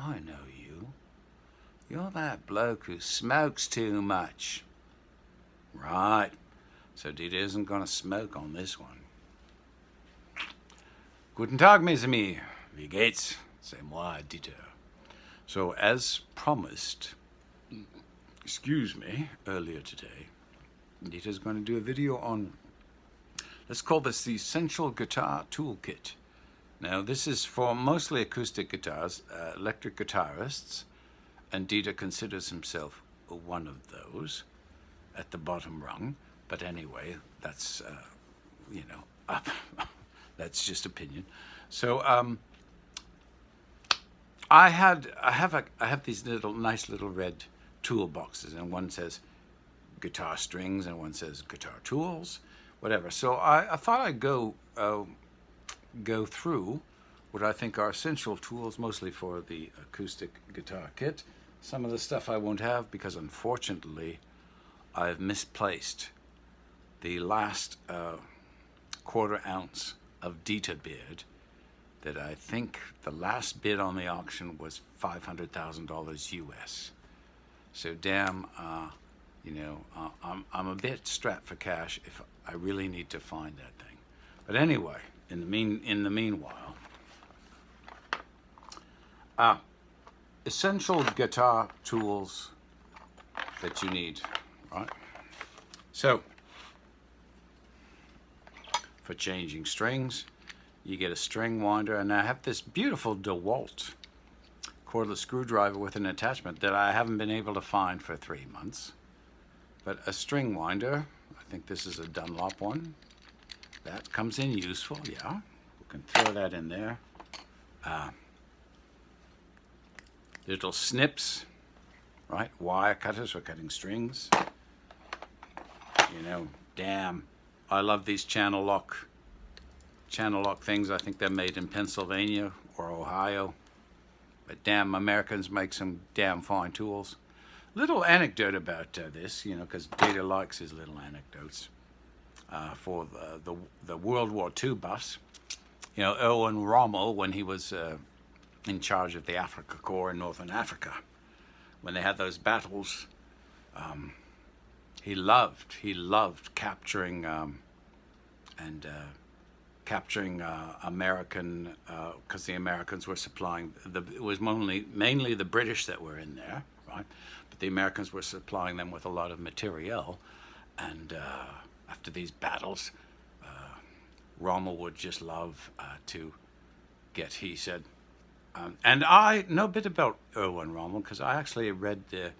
I know you. You're that bloke who smokes too much. Right. So Dieter isn't going to smoke on this one. Guten Tag, mes amis. Wie geht's? C'est moi, Dieter. So, as promised, excuse me, earlier today, Dieter's going to do a video on, let's call this the Essential Guitar Toolkit. Now, this is for mostly acoustic guitars, electric guitarists, and Dieter considers himself one of those at the bottom rung. But anyway, that's, up. That's just opinion. So I have these nice little red toolboxes, and one says guitar strings, and one says guitar tools, whatever. So I thought I'd go through what I think are essential tools, mostly for the acoustic guitar kit. Some of the stuff I won't have because, unfortunately, I've misplaced the last quarter ounce of Dieter beard that I think the last bid on the auction was $500,000 US. So damn, I'm a bit strapped for cash if I really need to find that thing. But anyway, in the meanwhile, essential guitar tools that you need, right? So, for changing strings, you get a string winder, and I have this beautiful DeWalt cordless screwdriver with an attachment that I haven't been able to find for 3 months. But a string winder, I think this is a Dunlop one, that comes in useful, yeah. We can throw that in there. Little snips, right? Wire cutters for cutting strings. Damn. I love these channel lock things. I think they're made in Pennsylvania or Ohio. But damn, Americans make some damn fine tools. Little anecdote about this, because Dieter likes his little anecdotes. For the World War II buffs, Erwin Rommel, when he was in charge of the Africa Corps in Northern Africa, when they had those battles, he loved capturing American, because the Americans were supplying it was mainly the British that were in there, right? But the Americans were supplying them with a lot of materiel, and after these battles, Rommel would just love to get, he said, and I know a bit about Erwin Rommel because I actually read the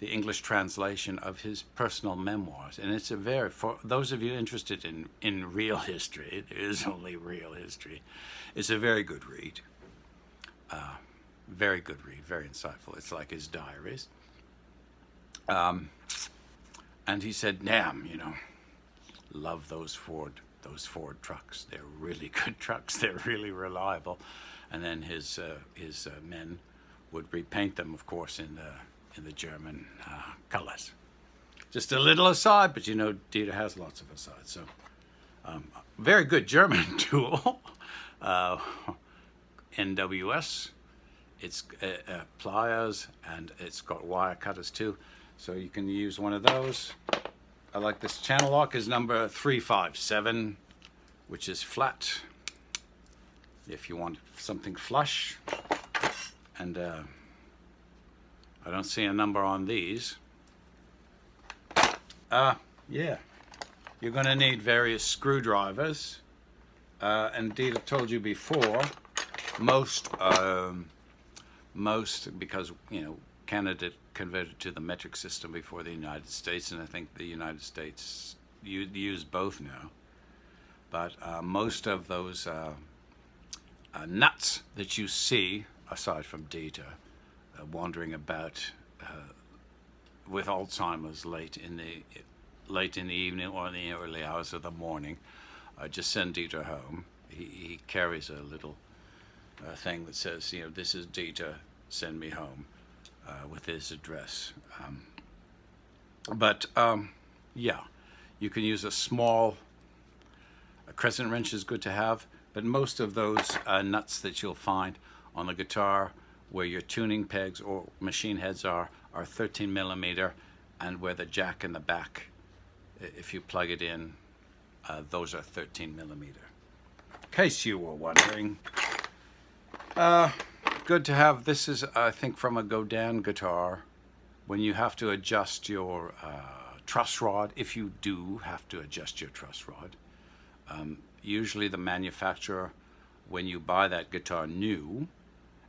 English translation of his personal memoirs, and it's for those of you interested in real history, there is only real history, it's a very good read. Very good read, very insightful. It's like his diaries. And he said, damn, love those Ford trucks. They're really good trucks. They're really reliable. And then his men would repaint them, of course, in the German colors. Just a little aside, but Dieter has lots of asides. So, very good German tool, NWS. It's pliers, and it's got wire cutters too. So you can use one of those. I like this channel lock is number 357, which is flat. If you want something flush, and I don't see a number on these. Yeah, you're going to need various screwdrivers, and Dieter told you before, most because Canada converted to the metric system before the United States, and I think the United States use both now. But most of those nuts that you see, aside from Dieter, wandering about with Alzheimer's late in the evening or in the early hours of the morning, just send Dieter home. He carries a little thing that says, this is Dieter, send me home, with his address. Yeah, you can use a crescent wrench is good to have, but most of those nuts that you'll find on the guitar where your tuning pegs or machine heads are 13 millimeter, and where the jack in the back, if you plug it in, those are 13 millimeter. In case you were wondering, good to have. This is, I think, from a Godin guitar. When you have to adjust your truss rod, if you do have to adjust your truss rod, usually the manufacturer, when you buy that guitar new,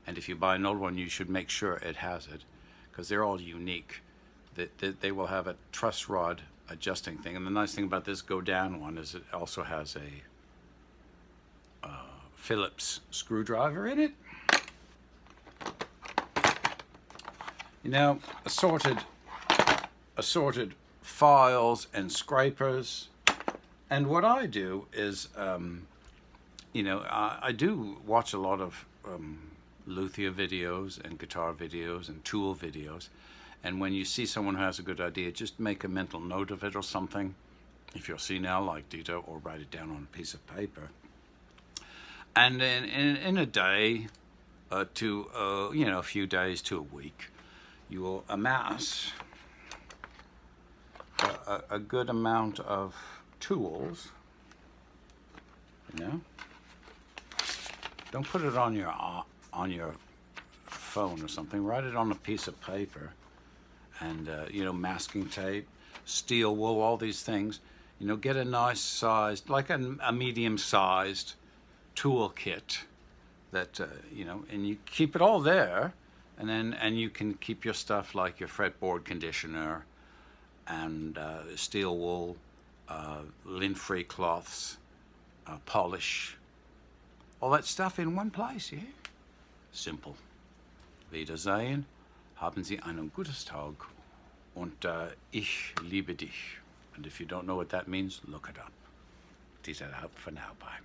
and if you buy an old one, you should make sure it has it, because they're all unique. They will have a truss rod adjusting thing. And the nice thing about this Godin one is it also has a Phillips screwdriver in it. You know, assorted files and scrapers. And what I do is, you know, I do watch a lot of luthier videos and guitar videos and tool videos. And when you see someone who has a good idea, just make a mental note of it or something, if you're senile like Dito, or write it down on a piece of paper. And in a day to, you know, a few days to a week, you will amass a good amount of tools, you know. Don't put it on your phone or something. Write it on a piece of paper, and you know, masking tape, steel wool, all these things. You know, get a nice sized, like a medium-sized tool kit that you know, and you keep it all there, and you can keep your stuff like your fretboard conditioner and steel wool, lint-free cloths, polish, all that stuff in one place, yeah? Simple. Wiedersehen, haben Sie einen gutes Tag, und ich liebe dich. And if you don't know what that means, look it up. These are out for now. Bye.